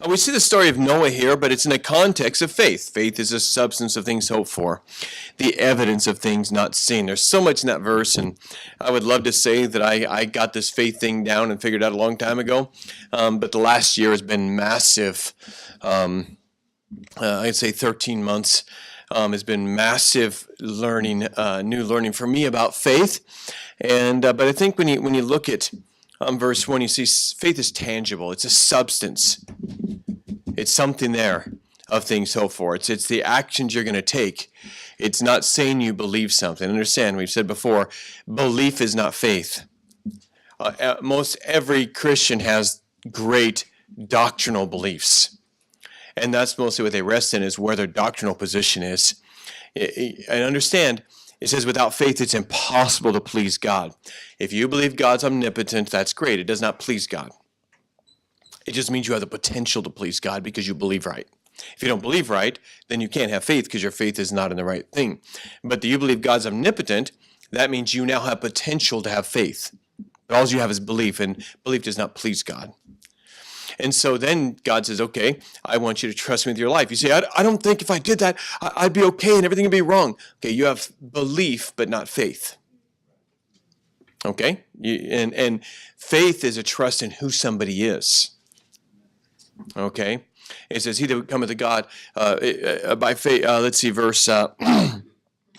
We see the story of Noah here, but it's in a context of faith. Faith is a substance of things hoped for, the evidence of things not seen. There's so much in that verse, and I would love to say that I got this faith thing down and figured out a long time ago, but the last year has been massive. I'd say 13 months has been massive learning, new learning for me about faith. And but I think when you look at verse 1, you see faith is tangible. It's a substance. It's something there of things hoped for. It's the actions you're going to take. It's not saying you believe something. Understand, we've said before, belief is not faith. Most every Christian has great doctrinal beliefs. And that's mostly what they rest in, is where their doctrinal position is. And understand, it says without faith it's impossible to please God. If you believe God's omnipotent, that's great. It does not please God. It just means you have the potential to please God because you believe right. If you don't believe right, then you can't have faith because your faith is not in the right thing. But do you believe God's omnipotent? That means you now have potential to have faith. But all you have is belief, and belief does not please God. And so then God says, okay, I want you to trust me with your life. You say, I don't think if I did that, I'd be okay and everything would be wrong. Okay, you have belief, but not faith. Okay? And faith is a trust in who somebody is. Okay? It says, he that cometh to God by faith, let's see, verse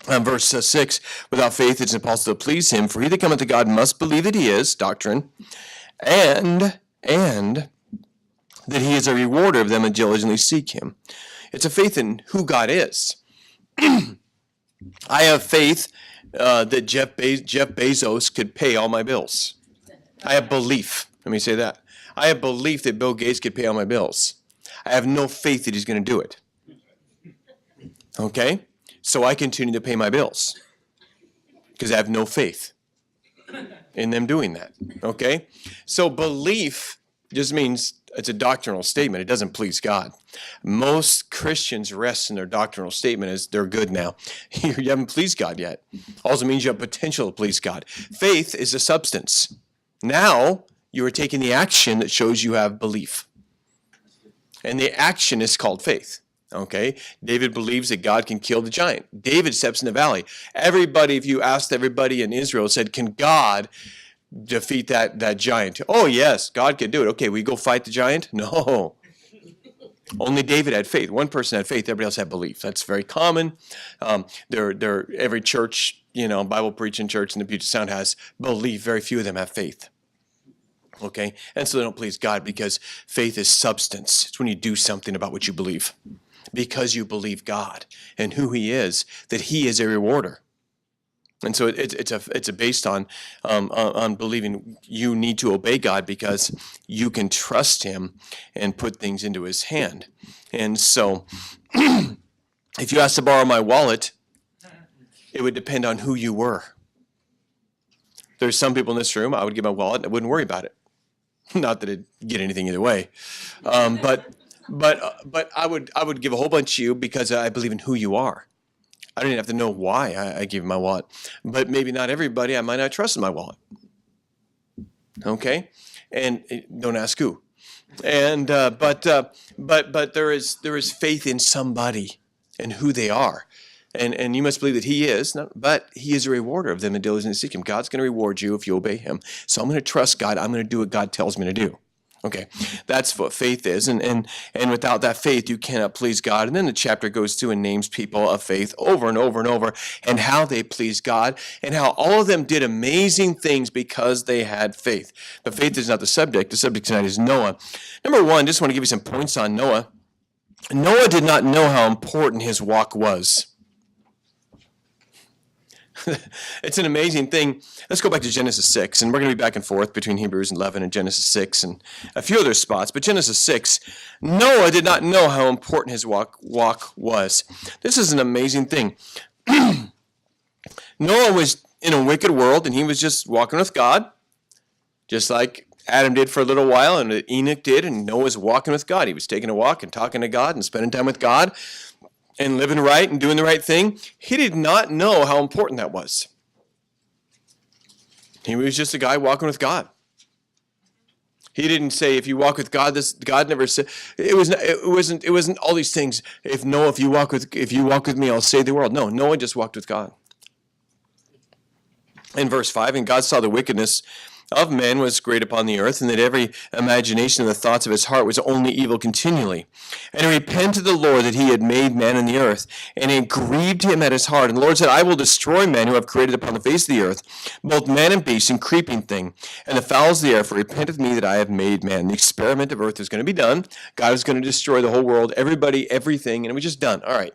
6, without faith it's impossible to please him, for he that cometh to God must believe that he is, doctrine, and that he is a rewarder of them that diligently seek him. It's a faith in who God is. I have faith that Jeff Bezos could pay all my bills. I have belief. Let me say that. I have belief that Bill Gates could pay all my bills. I have no faith that he's going to do it. Okay? So I continue to pay my bills because I have no faith in them doing that. Okay? So belief just means it's a doctrinal statement. It doesn't please God. Most Christians rest in their doctrinal statement as they're good now. You haven't pleased God yet. Also means you have potential to please God. Faith is a substance. Now you are taking the action that shows you have belief. And the action is called faith. Okay? David believes that God can kill the giant. David steps in the valley. Everybody, if you asked everybody in Israel, said, can God defeat that giant? Oh, yes, God could do it. Okay, we go fight the giant? No. Only David had faith. One person had faith. Everybody else had belief. That's very common. Every church, Bible preaching church in the Puget Sound has belief. Very few of them have faith. Okay? And so they don't please God because faith is substance. It's when you do something about what you believe. Because you believe God and who he is, that he is a rewarder. And so it's based on believing you need to obey God because you can trust him and put things into his hand. And so if you asked to borrow my wallet, it would depend on who you were. There's some people in this room, I would give my wallet and I wouldn't worry about it. Not that it'd get anything either way. But I would give a whole bunch to you because I believe in who you are. I don't even have to know why I give my wallet. But maybe not everybody, I might not trust in my wallet. Okay? And don't ask who. And but there is faith in somebody and who they are. And you must believe that he is, but he is a rewarder of them that diligently seek him. God's going to reward you if you obey him. So I'm going to trust God. I'm going to do what God tells me to do. Okay, that's what faith is. And without that faith, you cannot please God. And then the chapter goes through and names people of faith over and over and over and how they pleased God and how all of them did amazing things because they had faith. But faith is not the subject. The subject tonight is Noah. Number one, just want to give you some points on Noah. Noah did not know how important his walk was. It's an amazing thing. Let's go back to Genesis 6, and we're going to be back and forth between Hebrews 11 and Genesis 6 and a few other spots. But Genesis 6, Noah did not know how important his walk was. This is an amazing thing. Noah was in a wicked world, and he was just walking with God, just like Adam did for a little while, and Enoch did, and Noah was walking with God. He was taking a walk and talking to God and spending time with God and living right and doing the right thing. He did not know how important that was. He was just a guy walking with God. He didn't say, if you walk with God, this God never said it wasn't all these things. If you walk with me, I'll save the world. No, Noah just walked with God. In verse 5, and God saw the wickedness of men was great upon the earth, and that every imagination of the thoughts of his heart was only evil continually. And he repented the Lord that he had made man in the earth, and it grieved him at his heart. And the Lord said, I will destroy men who have created upon the face of the earth, both man and beast, and creeping thing, and the fowls of the air, for repenteth me that I have made man. The experiment of earth is going to be done. God is going to destroy the whole world, everybody, everything, and we're just done. All right.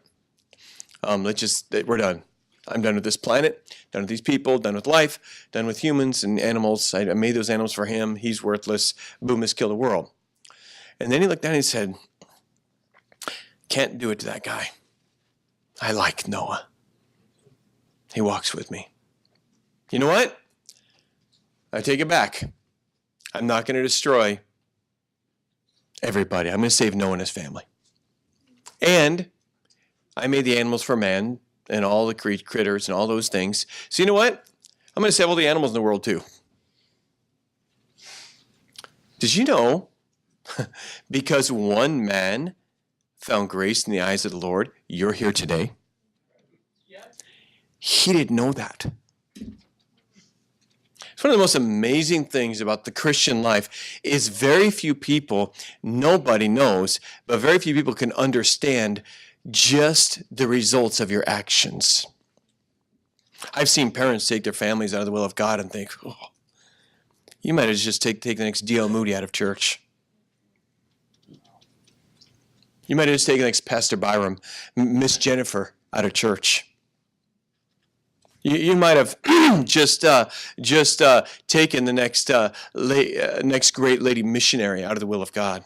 We're done. I'm done with this planet, done with these people, done with life, done with humans and animals. I made those animals for him. He's worthless. Boom, let's kill the world. And then he looked down and he said, can't do it to that guy. I like Noah. He walks with me. You know what? I take it back. I'm not going to destroy everybody. I'm going to save Noah and his family. And I made the animals for man, and all the critters and all those things. So you know what? I'm going to save all the animals in the world too. Did you know, because one man found grace in the eyes of the Lord, you're here today? He didn't know that. It's one of the most amazing things about the Christian life is very few people, nobody knows, but very few people can understand just the results of your actions. I've seen parents take their families out of the will of God and think, oh, you might as just take the next D.L. Moody out of church. You might have just taken the next Pastor Byram, Miss Jennifer out of church. You might have just taken the next great lady missionary out of the will of God.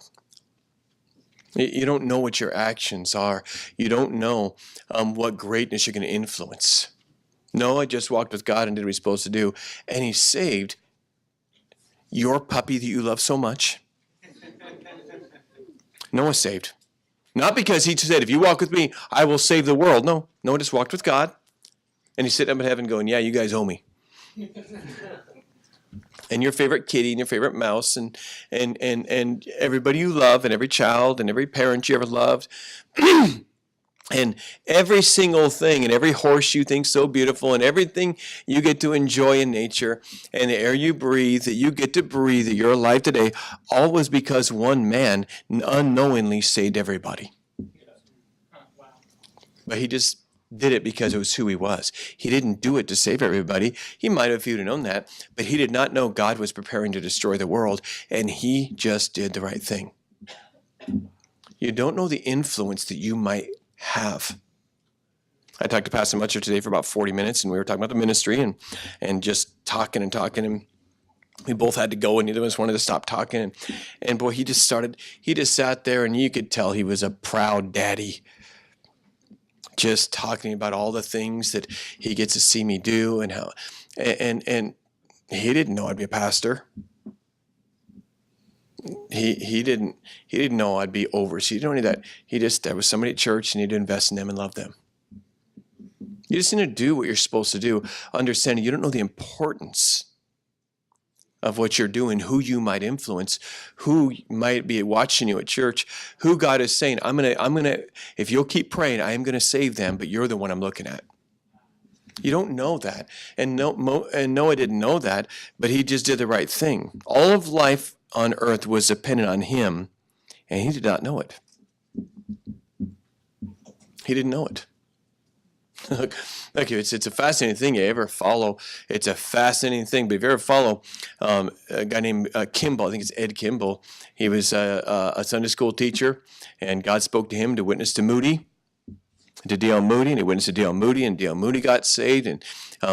You don't know what your actions are. You don't know what greatness you're going to influence. Noah just walked with God and did what he's supposed to do, and he saved your puppy that you love so much. Noah saved. Not because he said, if you walk with me, I will save the world. No, Noah just walked with God, and he's sitting up in heaven going, yeah, you guys owe me. And your favorite kitty and your favorite mouse and everybody you love and every child and every parent you ever loved and every single thing and every horse you think so beautiful and everything you get to enjoy in nature and the air you breathe that you get to breathe that you're alive today, all was because one man unknowingly saved everybody. But he just did it because it was who he was. He didn't do it to save everybody. He might have if he'd have known that, but he did not know God was preparing to destroy the world, and he just did the right thing. You don't know the influence that you might have. I talked to Pastor Mutcher today for about 40 minutes, and we were talking about the ministry and just talking, and we both had to go, and neither of us wanted to stop talking. And boy, he just sat there, and you could tell he was a proud daddy, just talking about all the things that he gets to see me do and how, and he didn't know I'd be a pastor. He didn't know I'd be overseer. He didn't know that. There was somebody at church and he needed to invest in them and love them. You just need to do what you're supposed to do, understanding you don't know the importance of what you're doing, who you might influence, who might be watching you at church, who God is saying, I'm gonna, if you'll keep praying, I am gonna save them, but you're the one I'm looking at. You don't know that. And Noah didn't know that, but he just did the right thing. All of life on earth was dependent on him, and he did not know it. He didn't know it. Look, it's a fascinating thing. You ever follow? It's a fascinating thing. But if you ever follow a guy named Kimball, I think it's Ed Kimball. He was a Sunday school teacher, and God spoke to him to witness to D.L. Moody, and he witnessed to D.L. Moody, and D.L. Moody got saved. And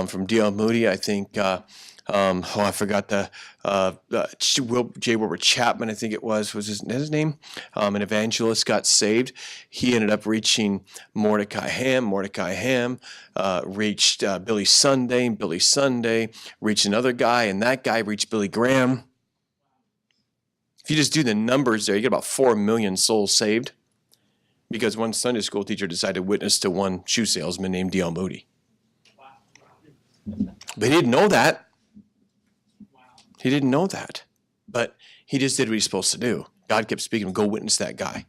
from D.L. Moody, I think, I forgot J. Wilbur Chapman, I think it was his name? An evangelist got saved. He ended up reaching Mordecai Ham. Mordecai Ham reached Billy Sunday. Billy Sunday reached another guy, and that guy reached Billy Graham. If you just do the numbers there, you get about 4 million souls saved because one Sunday school teacher decided to witness to one shoe salesman named D.L. Moody. But he didn't know that. He didn't know that. But He just did what he's supposed to do. God kept speaking, go witness that guy.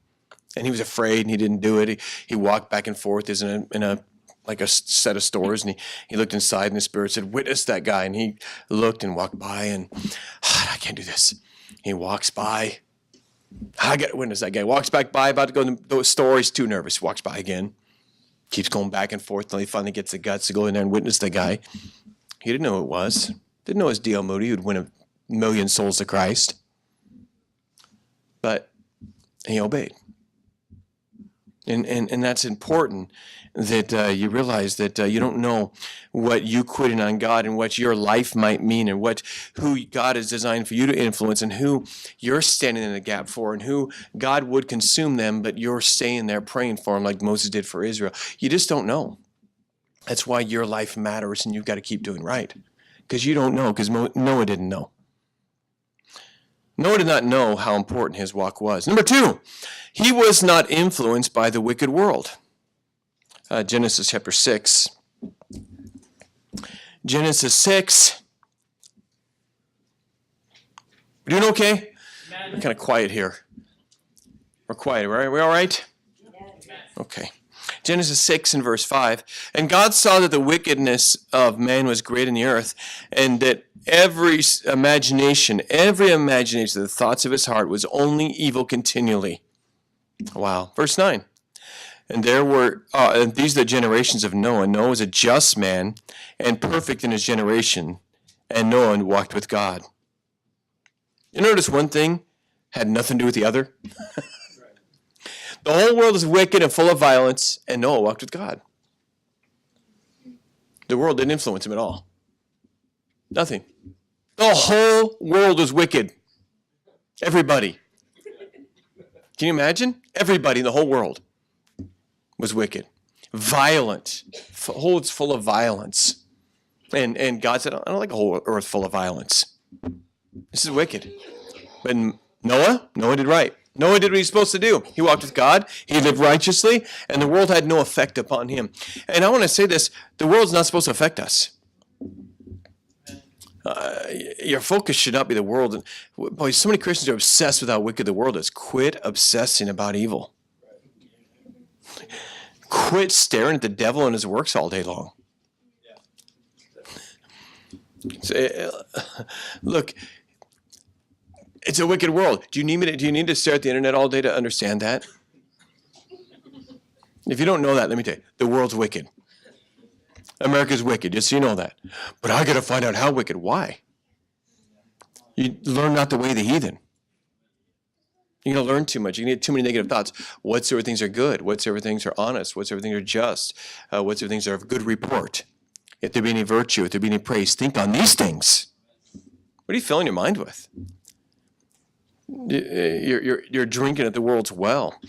And he was afraid and he didn't do it. He walked back and forth as in a like a set of stores, and he looked inside, and the Spirit said, witness that guy. And he looked and walked by, and I can't do this. He walks by. I got to witness that guy. Walks back by, about to go to the store. He's too nervous. Walks by again. Keeps going back and forth until he finally gets the guts to go in there and witness the guy. He didn't know who it was. Didn't know it was D.L. Moody who'd win 1,000,000 souls to Christ. But he obeyed. And that's important, that you realize that you don't know what you quitting on God and what your life might mean, and who God has designed for you to influence, and who you're standing in the gap for, and who God would consume them, but you're staying there praying for them like Moses did for Israel. You just don't know. That's why your life matters, and you've got to keep doing right, because you don't know, because Noah didn't know. Noah did not know how important his walk was. Number 2, he was not influenced by the wicked world. Genesis chapter 6. Genesis 6. We doing okay? Amen. We're kind of quiet here. We're quiet, right? We all right? Okay. Genesis 6 and verse 5. And God saw that the wickedness of man was great in the earth, and that every imagination of the thoughts of his heart was only evil continually. Wow. Verse 9. And there were, and these are the generations of Noah. Noah was a just man and perfect in his generation, and Noah walked with God. You notice one thing had nothing to do with the other? The whole world is wicked and full of violence, and Noah walked with God. The world didn't influence him at all. Nothing. The whole world was wicked. Everybody. Can you imagine? Everybody in the whole world was wicked. Violent. The whole world's full of violence. And God said, I don't like a whole earth full of violence. This is wicked. But Noah did right. Noah did what he's supposed to do. He walked with God. He lived righteously. And the world had no effect upon him. And I want to say this. The world's not supposed to affect us. Your focus should not be the world. Boy, so many Christians are obsessed with how wicked the world is. Quit obsessing about evil. Quit staring at the devil and his works all day long. Look, it's a wicked world. Do you need to stare at the internet all day to understand that? If you don't know that, let me tell you, the world's wicked. America's wicked, just so you know that. But I got to find out how wicked. Why? You learn not the way of the heathen. You're going to learn too much. You get too many negative thoughts. Whatsoever things are good, whatsoever things are honest, whatsoever things are just, whatsoever things are of good report. If there be any virtue, if there be any praise, think on these things. What are you filling your mind with? You're drinking at the world's well.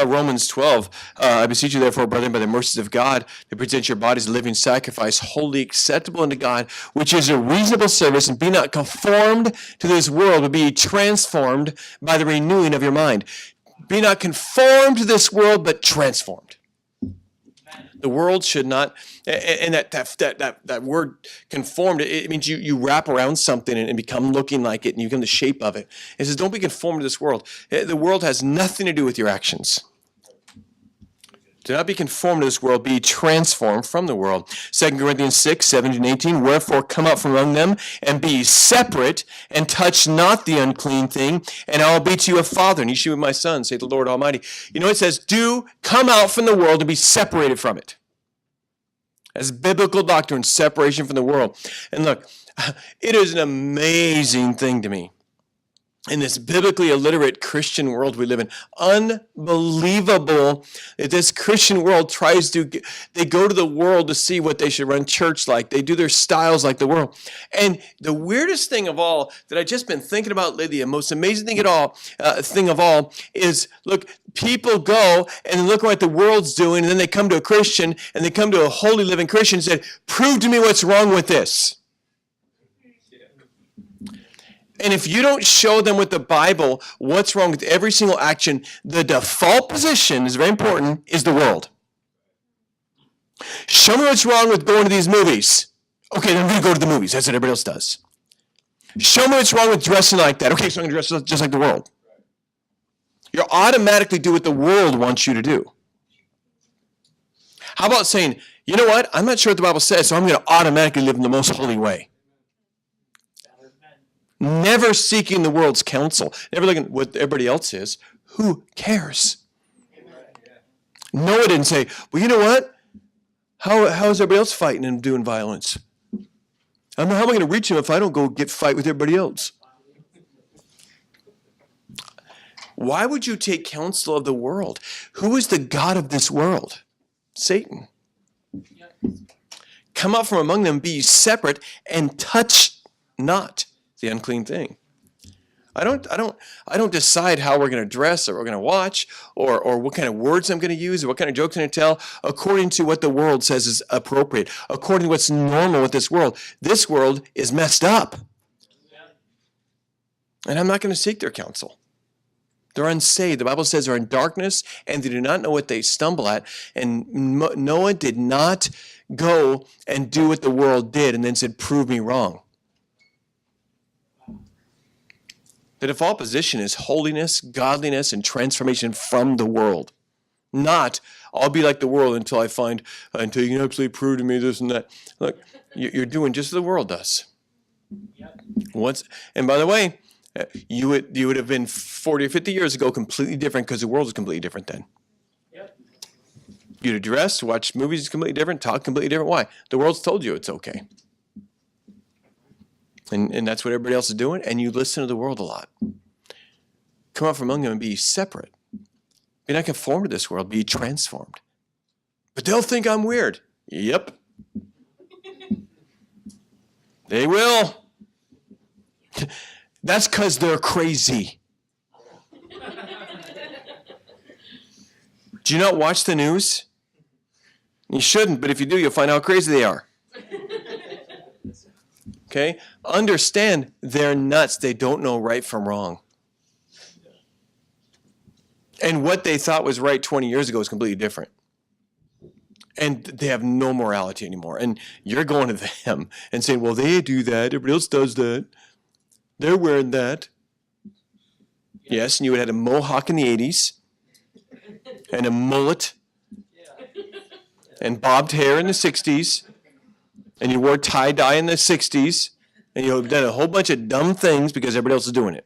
Romans 12, I beseech you therefore, brethren, by the mercies of God, to present your bodies a living sacrifice, wholly acceptable unto God, which is a reasonable service, and be not conformed to this world, but be transformed by the renewing of your mind. Be not conformed to this world, but transformed. The world should not, and that word conformed, it means you wrap around something and become looking like it, and you become the shape of it. It says, don't be conformed to this world. The world has nothing to do with your actions. Do not be conformed to this world, be transformed from the world. 2 Corinthians 6, 17 and 18, wherefore come out from among them, and be separate, and touch not the unclean thing, and I will be to you a father, and you shall be my son, saith the Lord Almighty. You know, it says, do come out from the world and be separated from it. That's biblical doctrine, separation from the world. And look, it is an amazing thing to me. In this biblically illiterate Christian world we live in, unbelievable that this Christian world they go to the world to see what they should run church like. They do their styles like the world. And the weirdest thing of all that I've just been thinking about lately, the most amazing thing of all is, look, people go and look at what the world's doing, and then they come to a Christian, and they come to a holy living Christian and say, prove to me what's wrong with this. And if you don't show them with the Bible what's wrong with every single action, the default position is very important, is the world. Show me what's wrong with going to these movies. Okay, then I'm going to go to the movies. That's what everybody else does. Show me what's wrong with dressing like that. Okay, so I'm going to dress just like the world. You automatically do what the world wants you to do. How about saying, you know what? I'm not sure what the Bible says, so I'm going to automatically live in the most holy way. Never seeking the world's counsel. Never looking at what everybody else is. Who cares? Noah didn't say, well, you know what? How is everybody else fighting and doing violence? How am I going to reach him if I don't go fight with everybody else? Why would you take counsel of the world? Who is the god of this world? Satan. Come out from among them, be separate, and touch not the unclean thing. I don't decide how we're going to dress or what we're going to watch or what kind of words I'm going to use or what kind of jokes I'm going to tell according to what the world says is appropriate, according to what's normal with this world. This world is messed up. And I'm not going to seek their counsel. They're unsaved. The Bible says they're in darkness and they do not know what they stumble at. And Noah did not go and do what the world did and then said, prove me wrong. The default position is holiness, godliness, and transformation from the world. Not, I'll be like the world until until you can absolutely prove to me this and that. Look, you're doing just as the world does. And by the way, you would have been 40 or 50 years ago completely different because the world is completely different then. You'd have dressed, watch movies completely different, talk completely different. Why? The world's told you it's okay. And that's what everybody else is doing, and you listen to the world a lot. Come out from among them and be separate. Be not conformed to this world, be transformed. But they'll think I'm weird. Yep. They will. That's because they're crazy. Do you not watch the news? You shouldn't, but if you do, you'll find out how crazy they are. Okay? Understand they're nuts. They don't know right from wrong. And what they thought was right 20 years ago is completely different. And they have no morality anymore. And you're going to them and saying, well, they do that. Everybody else does that. They're wearing that. Yes, and you would have had a mohawk in the 80s and a mullet and bobbed hair in the 60s. And you wore tie-dye in the 60s, and you've done a whole bunch of dumb things because everybody else is doing it.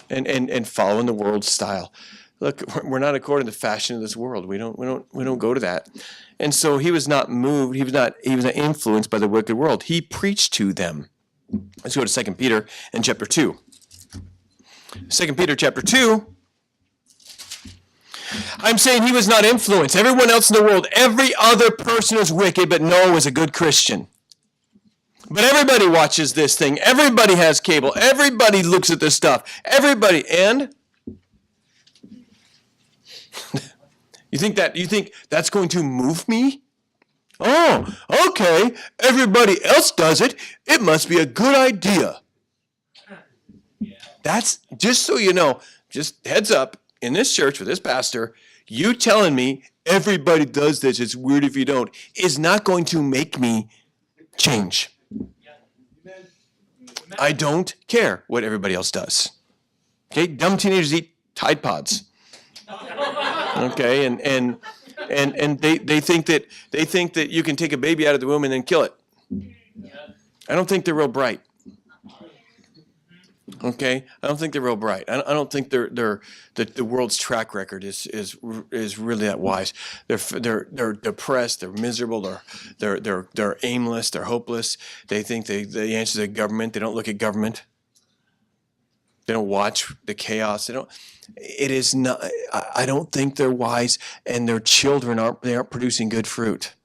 And following the world's style. Look, we're not according to the fashion of this world. We don't go to that. And so he was not moved, he was not influenced by the wicked world. He preached to them. Let's go to 2 Peter and chapter 2. 2 Peter chapter 2. I'm saying he was not influenced. Everyone else in the world, every other person is wicked, but Noah was a good Christian. But everybody watches this thing. Everybody has cable. Everybody looks at this stuff. Everybody. And you think that's going to move me? Oh, okay. Everybody else does it. It must be a good idea. That's, just so you know, just heads up, in this church with this pastor, you telling me everybody does this, it's weird if you don't, is not going to make me change. I don't care what everybody else does. Okay, dumb teenagers eat Tide Pods. Okay, and they think that you can take a baby out of the womb and then kill it. I don't think they're real bright. Okay, I don't think they're real bright. I don't think the world's track record is really that wise. They're depressed. They're miserable. They're aimless. They're hopeless. They think they answer to government. They don't look at government. They don't watch the chaos. They don't. It is not. I don't think they're wise, and their children aren't producing good fruit.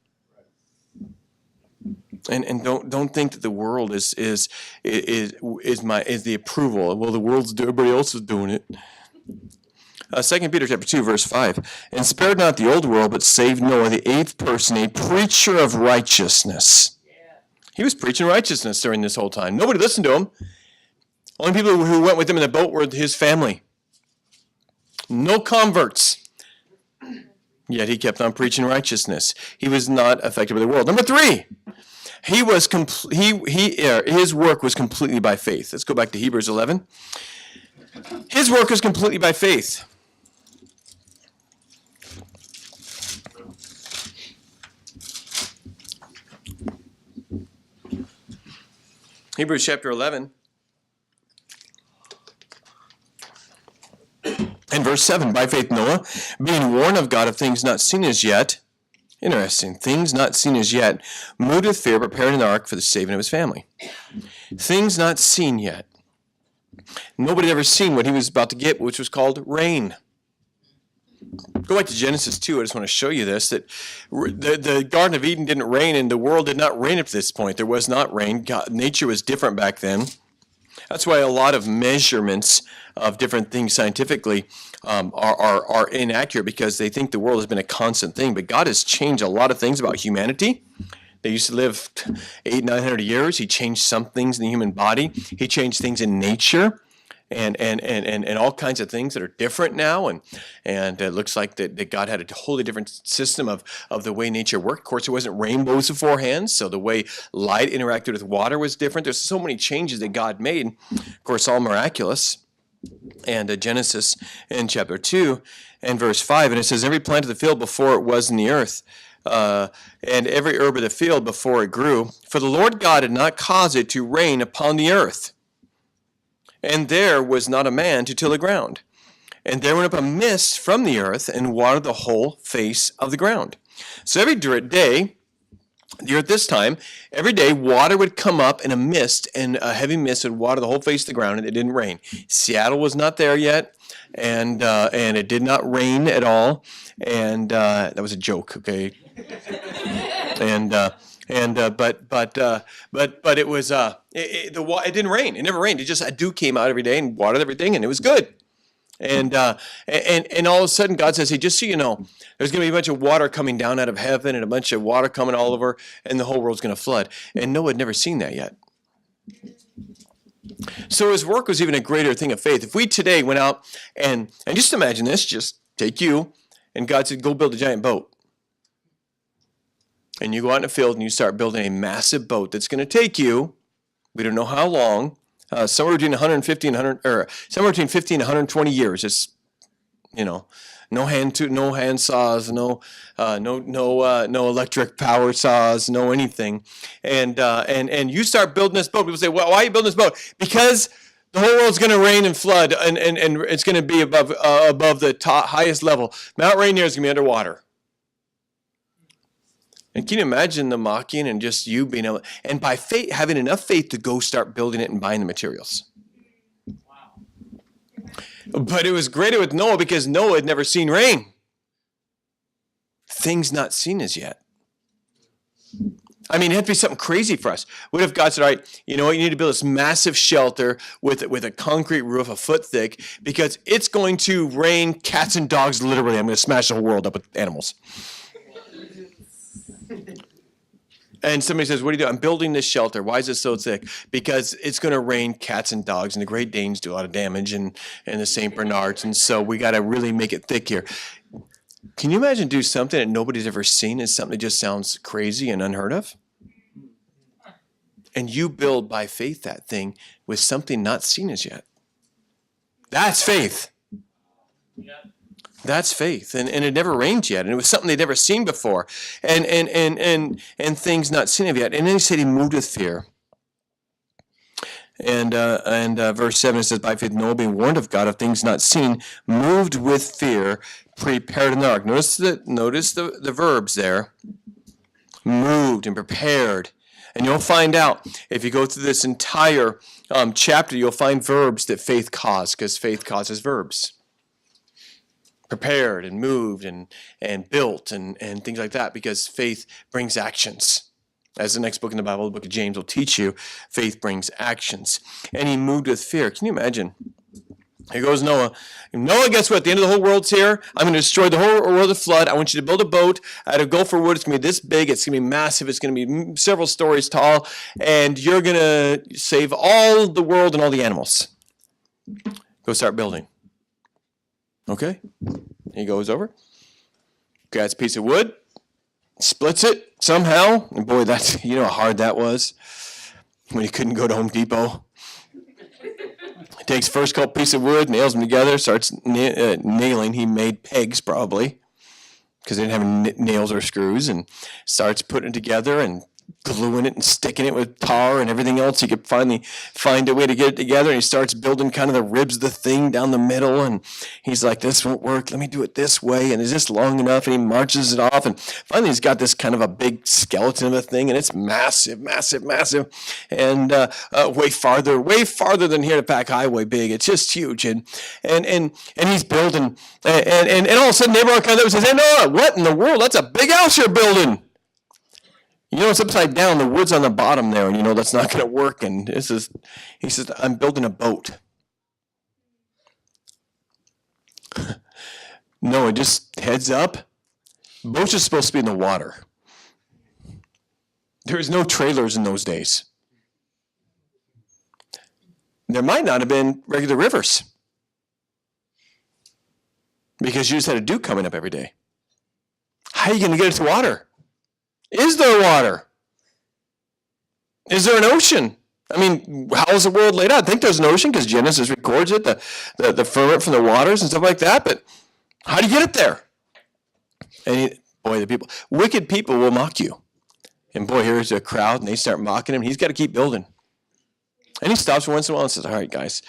And don't think that the world is the approval. Well, the world's everybody else is doing it. 2 Peter chapter 2, verse 5. And spared not the old world, but saved Noah, the eighth person, a preacher of righteousness. He was preaching righteousness during this whole time. Nobody listened to him. Only people who went with him in the boat were his family. No converts. Yet he kept on preaching righteousness. He was not affected by the world. Number 3. He was his work was completely by faith. Let's go back to Hebrews 11. His work was completely by faith. Hebrews chapter 11 and verse 7. By faith Noah, being warned of God of things not seen as yet, interesting, things not seen as yet, moved with fear, prepared an ark for the saving of his family. Things not seen yet. Nobody had ever seen what he was about to get, which was called rain. Go back to Genesis 2. I just want to show you this, that the Garden of Eden didn't rain, and the world did not rain up to this point. There was not rain. Nature was different back then. That's why a lot of measurements of different things scientifically are inaccurate, because they think the world has been a constant thing. But God has changed a lot of things about humanity. They used to live 800-900 years. He changed some things in the human body. He changed things in nature. And all kinds of things that are different now, and it looks like that God had a totally different system of the way nature worked. Of course, it wasn't rainbows beforehand, so the way light interacted with water was different. There's so many changes that God made, of course, all miraculous. And Genesis in chapter 2 and verse 5, and it says, every plant of the field before it was in the earth, and every herb of the field before it grew, for the Lord God had not caused it to rain upon the earth. And there was not a man to till the ground. And there went up a mist from the earth and watered the whole face of the ground. So every day, at this time, every day water would come up in a mist, and a heavy mist would water the whole face of the ground, and it didn't rain. Seattle was not there yet, and it did not rain at all. And that was a joke, okay? But it was it didn't rain. It never rained. It just a dew came out every day and watered everything, and it was good. And all of a sudden God says, hey, just so you know, there's going to be a bunch of water coming down out of heaven, and a bunch of water coming all over, and the whole world's going to flood. And Noah had never seen that yet. So his work was even a greater thing of faith. If we today went out and just imagine this, just take you, and God said, go build a giant boat. And you go out in the field and you start building a massive boat that's going to take you, we don't know how long, somewhere between 50 and 120 years. It's, no hand saws, no electric power saws, no anything. And you start building this boat. People say, well, why are you building this boat? Because the whole world's going to rain and flood, and it's going to be above the highest level. Mount Rainier is going to be underwater. And can you imagine the mocking and just you being able, and by faith, having enough faith to go start building it and buying the materials? Wow. But it was greater with Noah because Noah had never seen rain. Things not seen as yet. I mean, it had to be something crazy for us. What if God said, all right, you know what, you need to build this massive shelter with a concrete roof a foot thick, because it's going to rain cats and dogs, literally. I'm going to smash the whole world up with animals. And somebody says, what do you do? I'm building this shelter. Why is it so thick? Because it's going to rain cats and dogs, and the Great Danes do a lot of damage, and the St. Bernards, and so we got to really make it thick here. Can you imagine do something that nobody's ever seen as something that just sounds crazy and unheard of? And you build by faith that thing with something not seen as yet. That's faith. Yeah. That's faith. And it never rained yet. And it was something they'd never seen before. And things not seen of yet. And then he said he moved with fear. And verse 7 says, by faith Noah, being warned of God of things not seen, moved with fear, prepared an ark. Notice the verbs there. Moved and prepared. And you'll find out, if you go through this entire chapter, you'll find verbs that faith caused, because faith causes verbs. Prepared and moved and built and things like that, because faith brings actions. As the next book in the Bible, the book of James, will teach you, faith brings actions. And he moved with fear. Can you imagine? Here goes Noah. Noah, guess what? The end of the whole world's here. I'm going to destroy the whole world with flood. I want you to build a boat out of gopher wood. It's going to be this big. It's going to be massive. It's going to be several stories tall. And you're going to save all the world and all the animals. Go start building. Okay? He goes over. Grabs a piece of wood. splits it somehow. And boy, that's, you know how hard that was when he couldn't go to Home Depot. He takes first couple pieces of wood, nails them together, starts nailing. He made pegs probably because they didn't have nails or screws, and starts putting it together and gluing it and sticking it with tar and everything else. He could finally find a way to get it together, and he starts building kind of the ribs of the thing down the middle, and he's like, this won't work, let me do it this way, and is this long enough? And he marches it off, and finally he's got this kind of a big skeleton of a thing, and it's massive, and way farther than here to Pack Highway big. It's just huge, and he's building, and all of a sudden neighbor comes up and says, hey, Noah, what in the world? That's a big house you're building. You know, it's upside down. The wood's on the bottom there, and you know that's not going to work. And he says, I'm building a boat. No, it just heads up. Boats are supposed to be in the water. There was no trailers in those days. There might not have been regular rivers because you just had a dew coming up every day. How are you going to get it to water? Is there water? Is there an ocean? I mean, how is the world laid out? I think there's an ocean because Genesis records it, the firmament from the waters and stuff like that. But how do you get it there? And wicked people will mock you. And boy, here's a crowd, and they start mocking him. He's got to keep building. And he stops once in a while and says, all right, guys.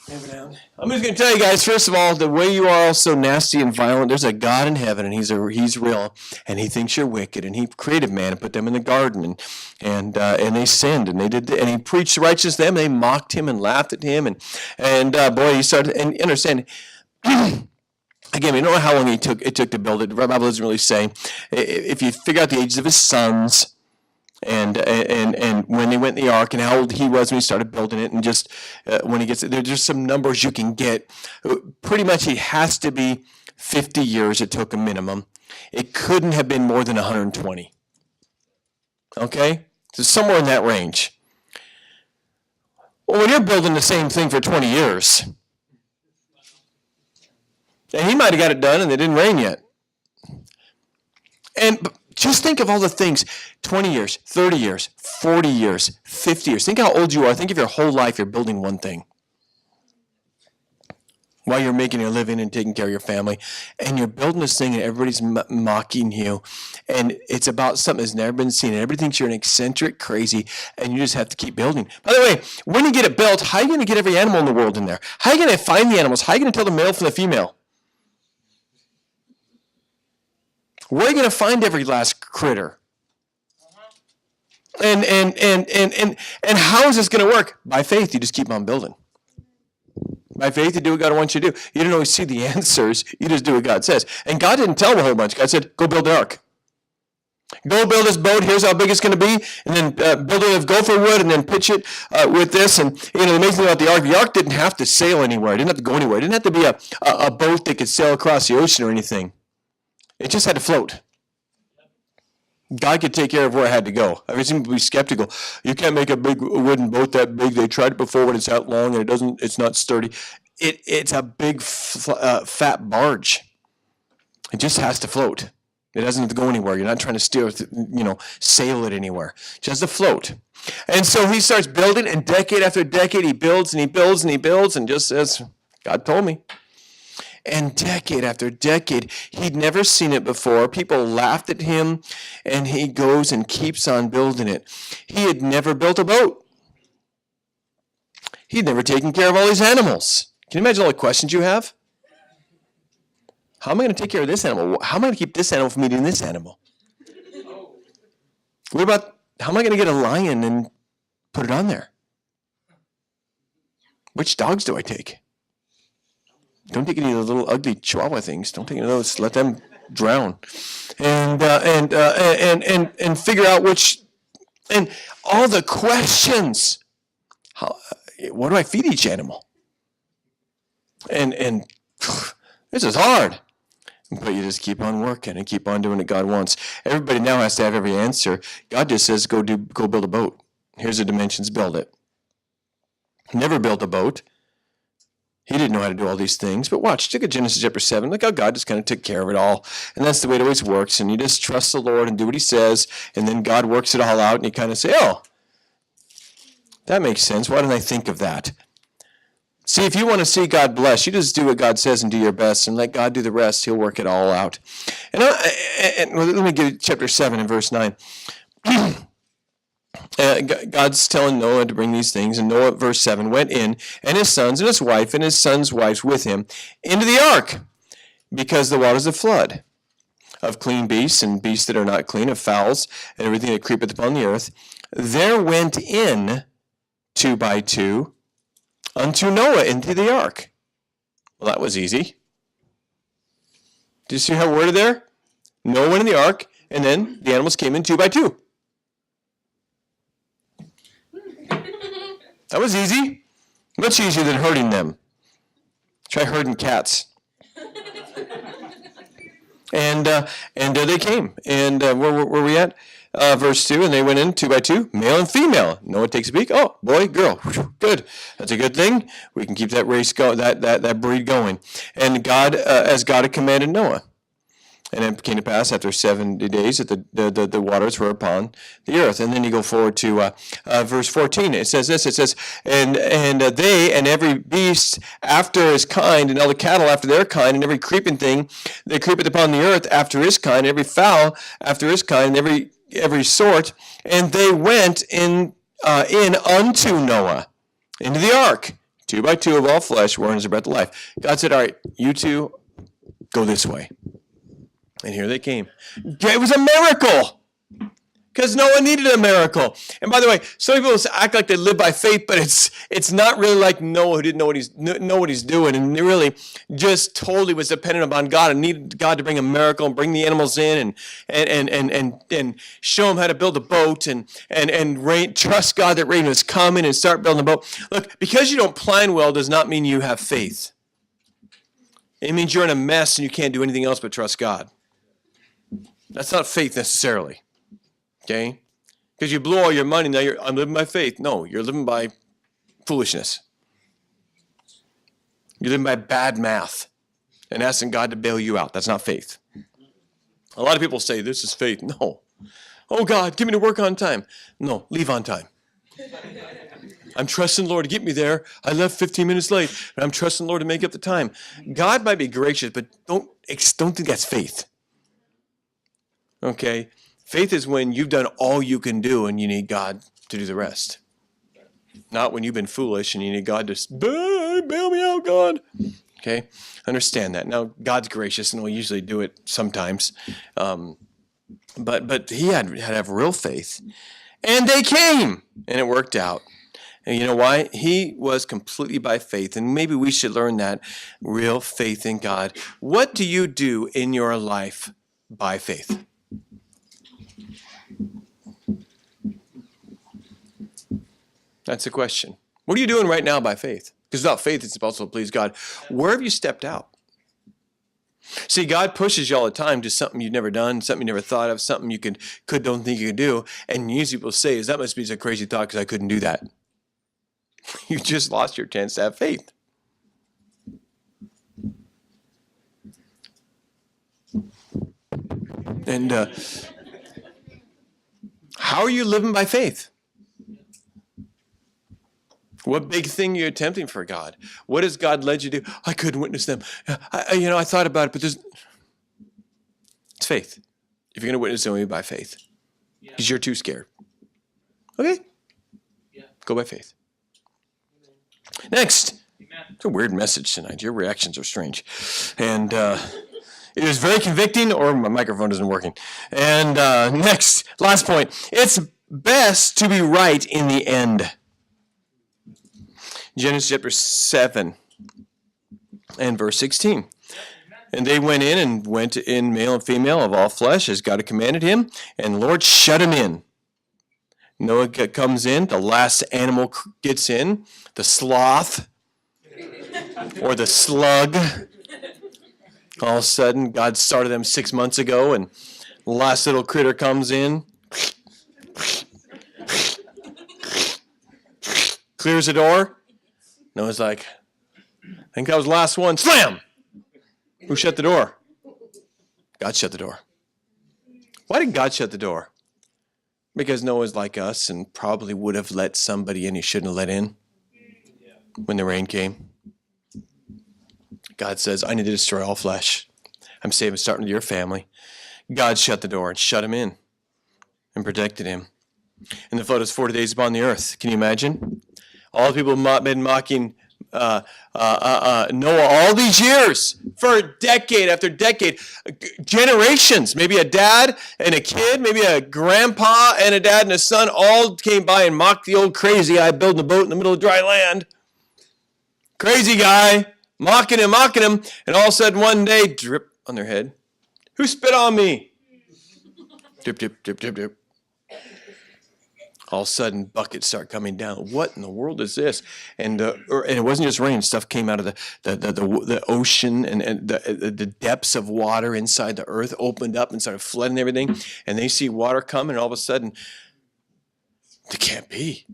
I'm just going to tell you guys, first of all, the way you are all so nasty and violent, there's a God in heaven, and he's real, and he thinks you're wicked, and he created man and put them in the garden, and they sinned, and and he preached righteousness to them, and they mocked him and laughed at him, and boy, he started, and understand, again, we don't know how long it took to build it. The Bible doesn't really say. If you figure out the ages of his sons, and when they went in the ark and how old he was when he started building it, and just when he gets there's just some numbers you can get. Pretty much he has to be 50 years it took a minimum. It couldn't have been more than 120. Okay? So somewhere in that range. Well, when you're building the same thing for 20 years, and he might have got it done and it didn't rain yet. And just think of all the things, 20 years, 30 years, 40 years, 50 years. Think how old you are. Think of your whole life you're building one thing. While you're making a living and taking care of your family. And you're building this thing and everybody's mocking you. And it's about something that's never been seen. And everybody thinks you're an eccentric crazy. And you just have to keep building. By the way, when you get it built, how are you going to get every animal in the world in there? How are you going to find the animals? How are you going to tell the male from the female? Where are you going to find every last critter? And how is this going to work? By faith, you just keep on building. By faith, you do what God wants you to do. You don't always see the answers. You just do what God says. And God didn't tell him a whole bunch. God said, go build an ark. Go build this boat. Here's how big it's going to be. And then build it with gopher wood and then pitch it with this. And the amazing thing about the ark didn't have to sail anywhere. It didn't have to go anywhere. It didn't have to be a boat that could sail across the ocean or anything. It just had to float. God could take care of where it had to go. I mean, some people be skeptical. You can't make a big wooden boat that big. They tried it before when it's that long and it's not sturdy. It's a big fat barge. It just has to float. It doesn't have to go anywhere. You're not trying to steer, sail it anywhere. It just has to float. And so he starts building, and decade after decade he builds and he builds and he builds and just says, God told me. And decade after decade, he'd never seen it before. People laughed at him, and he goes and keeps on building it. He had never built a boat. He'd never taken care of all these animals. Can you imagine all the questions you have? How am I going to take care of this animal? How am I going to keep this animal from eating this animal? What about, how am I going to get a lion and put it on there? Which dogs do I take? Don't take any of the little ugly Chihuahua things. Don't take any of those. Let them drown, and figure out which, and all the questions. How? What do I feed each animal? And this is hard, but you just keep on working and keep on doing what God wants. Everybody now has to have every answer. God just says, go build a boat. Here's the dimensions. Build it. Never built a boat. He didn't know how to do all these things. But watch, look at Genesis chapter 7. Look how God just kind of took care of it all. And that's the way it always works. And you just trust the Lord and do what he says. And then God works it all out. And you kind of say, oh, that makes sense. Why didn't I think of that? See, if you want to see God bless, you just do what God says and do your best. And let God do the rest. He'll work it all out. And let me give you chapter 7 and verse 9. God's telling Noah to bring these things, and Noah, verse 7, went in, and his sons and his wife and his sons' wives with him, into the ark, because the waters of flood, of clean beasts and beasts that are not clean, of fowls, and everything that creepeth upon the earth, there went in 2 by 2 unto Noah into the ark. Well, that was easy. Do you see how worded there? Noah went in the ark, and then the animals came in 2 by 2. That was easy. Much easier than herding them. Try herding cats. And they came. And where were we at? Verse 2, and they went in 2 by 2, male and female. Noah takes a peek. Oh, boy, girl. Good. That's a good thing. We can keep that race going, that breed going. And God, as God had commanded Noah. And it came to pass after 70 days that the waters were upon the earth. And then you go forward to verse 14. It says this. It says, and they and every beast after his kind, and all the cattle after their kind, and every creeping thing that creepeth upon the earth after his kind, and every fowl after his kind, and every sort. And they went in unto Noah into the ark, 2 by 2 of all flesh, wherein is the breath of life. God said, all right, you two go this way. And here they came. It was a miracle. Because Noah needed a miracle. And by the way, some people act like they live by faith, but it's not really like Noah, who didn't know what he's doing, and really just totally was dependent upon God and needed God to bring a miracle and bring the animals in and show them how to build a boat and trust God that rain was coming and start building a boat. Look, because you don't plan well does not mean you have faith. It means you're in a mess and you can't do anything else but trust God. That's not faith necessarily, okay? Because you blew all your money, now I'm living by faith. No, you're living by foolishness. You're living by bad math and asking God to bail you out. That's not faith. A lot of people say, this is faith. No. Oh, God, give me to work on time. No, leave on time. I'm trusting the Lord to get me there. I left 15 minutes late, but I'm trusting the Lord to make up the time. God might be gracious, but don't think that's faith. Okay? Faith is when you've done all you can do and you need God to do the rest. Not when you've been foolish and you need God to bail me out, God. Okay? Understand that. Now, God's gracious and will usually do it sometimes. But he had to have real faith. And they came, and it worked out. And you know why? He was completely by faith, and maybe we should learn that, real faith in God. What do you do in your life by faith? That's the question. What are you doing right now by faith? Because without faith, it's impossible to please God. Where have you stepped out? See, God pushes you all the time to something you've never done, something you never thought of, something you don't think you could do. And usually people say, that must be a crazy thought because I couldn't do that. You just lost your chance to have faith. And how are you living by faith? What big thing are you attempting for God? What has God led you to do? I couldn't witness them. I thought about it, but it's faith. If you're going to witness them, by faith. Because you're too scared. Okay? Go by faith. Next. It's a weird message tonight. Your reactions are strange. And it is very convicting, or my microphone isn't working. And next, last point. It's best to be right in the end. Genesis chapter 7 and verse 16. And they went in male and female of all flesh, as God had commanded him, and the Lord shut him in. Noah comes in, the last animal gets in, the sloth, or the slug. All of a sudden, God started them 6 months ago, and the last little critter comes in, clears the door. Noah's like, I think that was the last one. Slam! Who shut the door? God shut the door. Why did God shut the door? Because Noah's like us and probably would have let somebody in he shouldn't have let in when the rain came. God says, I need to destroy all flesh. I'm starting with your family. God shut the door and shut him in and protected him. And the flood was 40 days upon the earth. Can you imagine? All the people have been mocking Noah all these years, for decade after decade, generations, maybe a dad and a kid, maybe a grandpa and a dad and a son, all came by and mocked the old crazy guy building a boat in the middle of dry land. Crazy guy, mocking him, and all of a sudden one day, drip on their head. Who spit on me? Drip, drip, drip, drip, drip. All of a sudden, buckets start coming down. What in the world is this? And it wasn't just rain. Stuff came out of the ocean, and the depths of water inside the earth opened up and started flooding everything. And they see water coming, and all of a sudden, it can't be.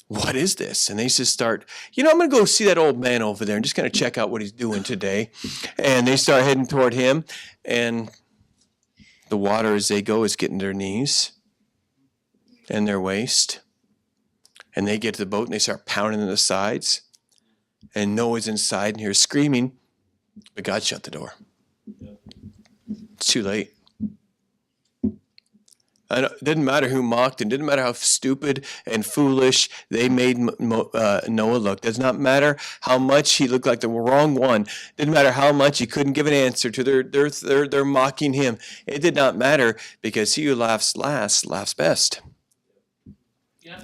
What is this? And they just start, I'm going to go see that old man over there and just kind of check out what he's doing today. And they start heading toward him, and the water as they go is getting to their knees and their waist. And they get to the boat and they start pounding in the sides. And Noah's inside and hears screaming, but God shut the door. It's too late. It didn't matter who mocked, and it didn't matter how stupid and foolish they made Noah look. It does not matter how much he looked like the wrong one. It didn't matter how much he couldn't give an answer to their mocking him. It did not matter, because he who laughs last laughs best. Yeah.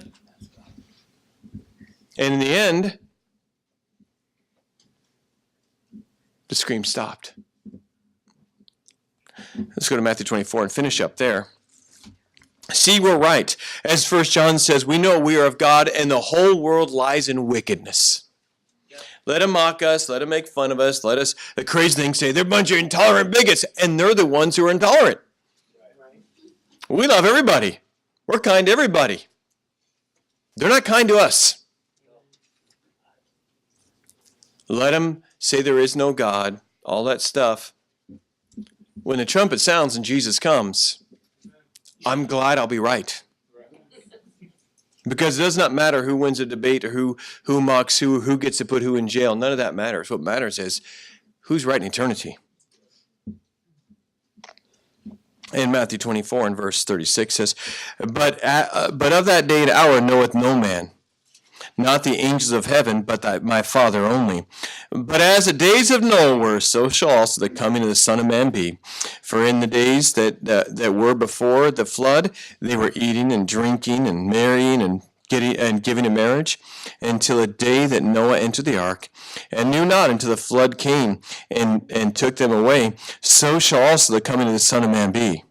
And in the end, the scream stopped. Let's go to Matthew 24 and finish up there. See, we're right. As 1 John says, we know we are of God, and the whole world lies in wickedness. Yep. Let them mock us. Let them make fun of us. Let us, the crazy thing, say they're a bunch of intolerant bigots, and they're the ones who are intolerant. Right. We love everybody. We're kind to everybody. They're not kind to us. Let them say there is no God, all that stuff. When the trumpet sounds and Jesus comes, I'm glad I'll be right. Because it does not matter who wins a debate or who mocks who gets to put who in jail. None of that matters. What matters is who's right in eternity. In Matthew 24 and verse 36 says, But of that day and hour knoweth no man, not the angels of heaven, but my Father only. But as the days of Noah were, so shall also the coming of the Son of Man be. For in the days that were before the flood, they were eating and drinking and marrying and giving in marriage, until the day that Noah entered the ark, and knew not until the flood came and took them away. So shall also the coming of the Son of Man be.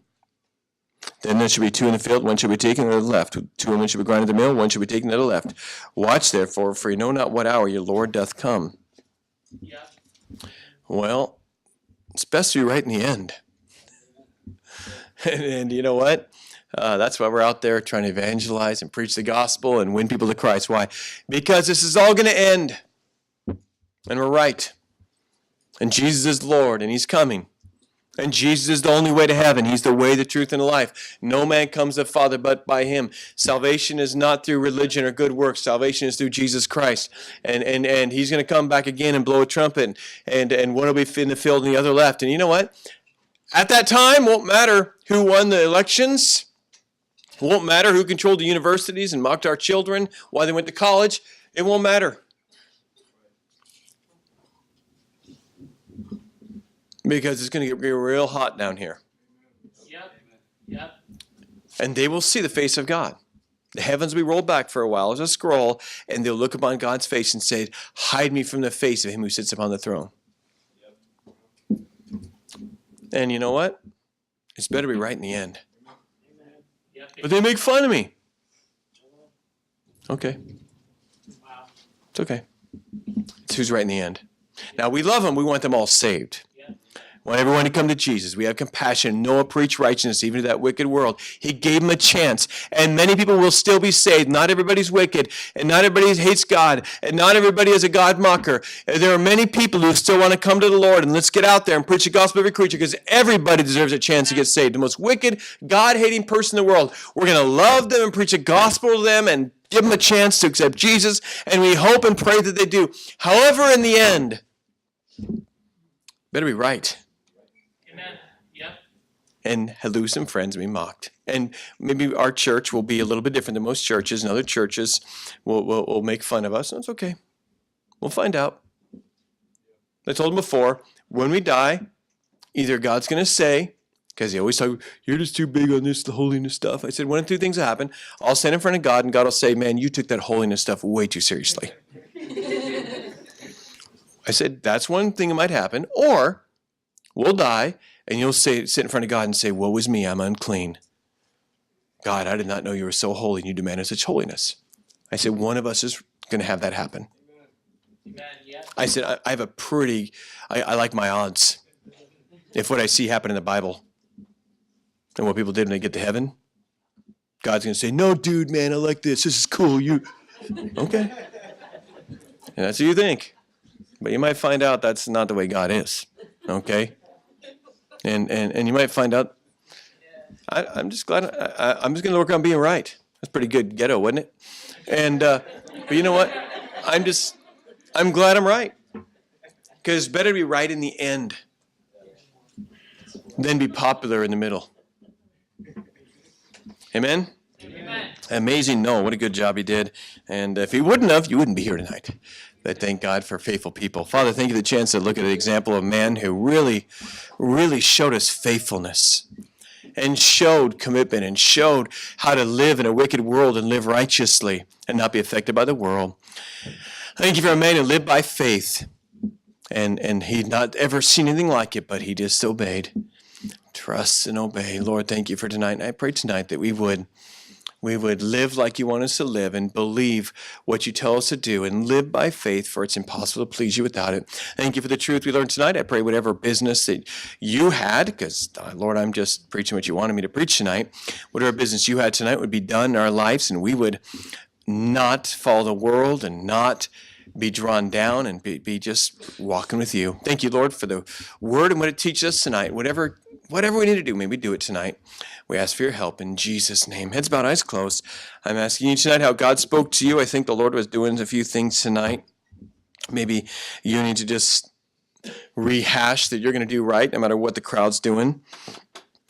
Then there shall be two in the field, one shall be taken to the left. Two women shall be grinding at the mill, one shall be taken to the left. Watch therefore, for you know not what hour your Lord doth come. Yeah. Well, it's best to be right in the end. And you know what? That's why we're out there trying to evangelize and preach the gospel and win people to Christ. Why? Because this is all going to end. And we're right. And Jesus is Lord, and he's coming. And Jesus is the only way to heaven. He's the way, the truth, and the life. No man comes to the Father but by him. Salvation is not through religion or good works. Salvation is through Jesus Christ. And he's going to come back again and blow a trumpet. And one will be in the field and the other left. And you know what? At that time, won't matter who won the elections. Won't matter who controlled the universities and mocked our children, why they went to college. It won't matter. Because it's going to get real hot down here. Yep. And they will see the face of God. The heavens will be rolled back for a while as a scroll, and they'll look upon God's face and say, hide me from the face of him who sits upon the throne. Yep. And you know what? It's better to be right in the end. But they make fun of me. Okay. It's okay. It's who's right in the end. Now, we love them. We want them all saved. want everyone to come to Jesus. We have compassion. Noah preached righteousness even to that wicked world. He gave them a chance, and many people will still be saved. Not everybody's wicked, and not everybody hates God, and not everybody is a God mocker. There are many people who still want to come to the Lord, and let's get out there and preach the gospel to every creature, because everybody deserves a chance to get saved. The most wicked, God-hating person in the world. We're going to love them and preach the gospel to them and give them a chance to accept Jesus, and we hope and pray that they do. However, in the end, better be right. Amen. Yep. And lose some friends and be mocked. And maybe our church will be a little bit different than most churches, and other churches will make fun of us. That's okay. We'll find out. I told them before, when we die, either God's going to say, because he always talk, you're just too big on this, the holiness stuff. I said, one of two things will happen. I'll stand in front of God, and God will say, man, you took that holiness stuff way too seriously. I said, that's one thing that might happen. Or we'll die, and you'll sit in front of God and say, woe is me, I'm unclean. God, I did not know you were so holy, and you demanded such holiness. I said, one of us is going to have that happen. Amen. Yep. I said, I have a pretty, I like my odds. If what I see happen in the Bible and what people did when they get to heaven, God's going to say, no, dude, man, I like this. This is cool. You, okay. And that's what you think. But you might find out that's not the way God is, okay? And you might find out, I'm just glad, I'm just going to work on being right. That's pretty good ghetto, wasn't it? And, but you know what? I'm glad I'm right. Because it's better to be right in the end than be popular in the middle. Amen? Amen. Amazing Noah, what a good job he did. And if he wouldn't have, you wouldn't be here tonight. But thank God for faithful people. Father, thank you for the chance to look at an example of a man who really, really showed us faithfulness and showed commitment and showed how to live in a wicked world and live righteously and not be affected by the world. Thank you for a man who lived by faith, and he'd not ever seen anything like it, but he just obeyed. Trust and obey. Lord, thank you for tonight. And I pray tonight that we would live like you want us to live and believe what you tell us to do and live by faith, for it's impossible to please you without it. Thank you for the truth we learned tonight. I pray whatever business that you had, because, Lord, I'm just preaching what you wanted me to preach tonight, whatever business you had tonight would be done in our lives, and we would not follow the world and not be drawn down and be just walking with you. Thank you, Lord, for the word and what it teaches us tonight. Whatever we need to do, may we do it tonight. We ask for your help in Jesus' name. Heads bowed, eyes closed. I'm asking you tonight how God spoke to you. I think the Lord was doing a few things tonight. Maybe you need to just rehash that you're going to do right no matter what the crowd's doing.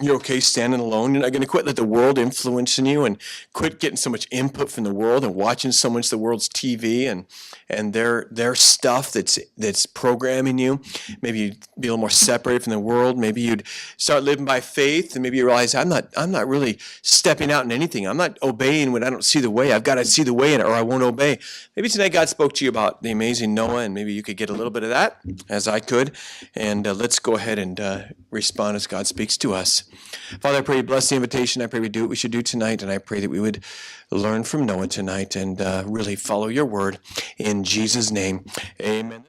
You're okay standing alone. You're not going to quit let the world influencing you and quit getting so much input from the world and watching so much the world's TV and their stuff that's programming you. Maybe you'd be a little more separated from the world. Maybe you'd start living by faith, and maybe you realize I'm not really stepping out in anything. I'm not obeying when I don't see the way. I've got to see the way in it, or I won't obey. Maybe tonight God spoke to you about the amazing Noah, and maybe you could get a little bit of that, as I could. And let's go ahead and respond as God speaks to us. Father, I pray you bless the invitation. I pray we do what we should do tonight, and I pray that we would learn from Noah tonight and really follow your word. In Jesus' name, amen.